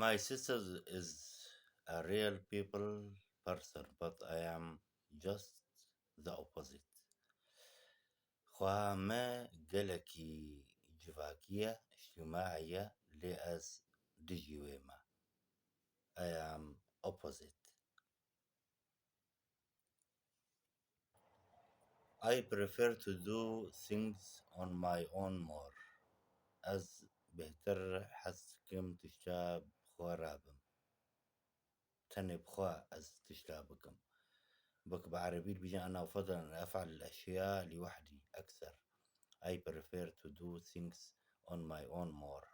My sister is a real people person, but I am just the opposite. خواهمه geleki civakiye اجتماعية لأز دجيويما. I am opposite. I prefer to do things on my own more. از بهتر حسكم تشتاب خوارابم. تني بخوا از تشتابكم. بك بعربي بيجي أنا أفضل أن أفعل الأشياء لوحدي أكثر. I prefer to do things on my own more.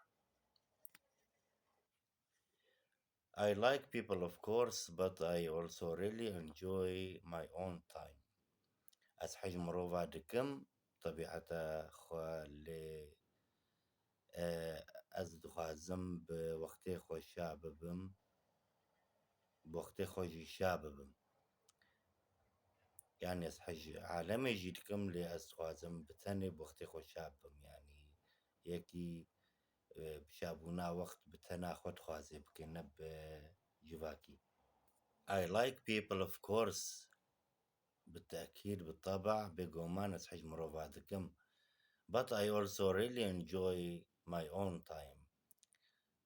I like people of course, but I also really enjoy my own time. از حج مروفا دكم طبيعة خوالي از دخوازم بوقتي خو شاببم بوقتي خوجي شاببم يعني از حج عالمي جيتكم لي از خوازم بتني بوقتي خو شابم يعني يكي بشابونا وقت بتنا خود خوازي بكنا بجواكي. I like people of course بالتأكيد بالطبع بقومان از حج مروفا دكم but I also really enjoy my own time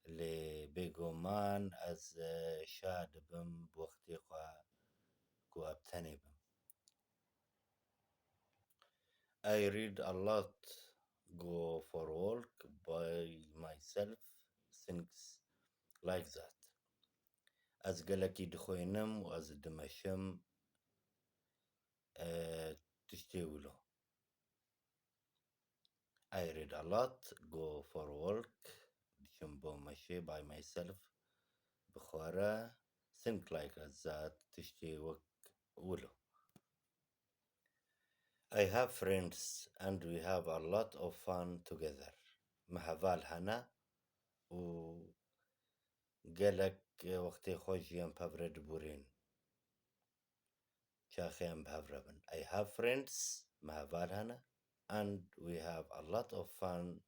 لبيغومان از شادبم بوقتي كو أبتنبم. I read a lot, go for work by myself, things like that. از قلكي دخوينم وأز دمشم تشتيولو. I read a lot, go for work, دشمبو مشي by myself بخورة think like that تشتيوك ولو. I have friends and we have a lot of fun together. مهفال هنا و قالك وقتي خوش يم بفرد بورين شاخيم بهفربن. I have friends مهفال هنا and we have a lot of fun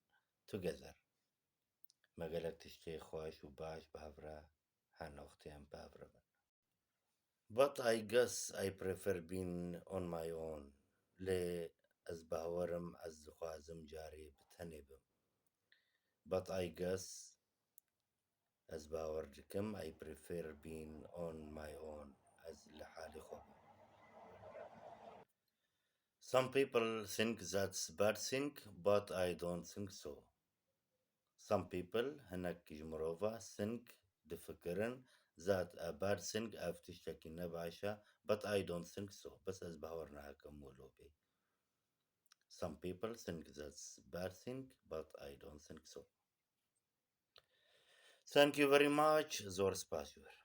together. ما قالك تشتي خوش وباش بهفرة هنا وقتي بهفربن. But I guess I prefer being on my own. لي از بهورم از خوازم جاري بتنبم. But I guess as باوردكم I prefer being on my own as لحالي خوب. Some people think that's bad thing but I don't think so. Some people هناك جمروفا think دفكرن that a bad thing أف تشتكي نبعشة but I don't think so. بس از باورنا هكم ولوبي. Some people think that's bad thing but I don't think so. Thank you very much. Zor Spasior.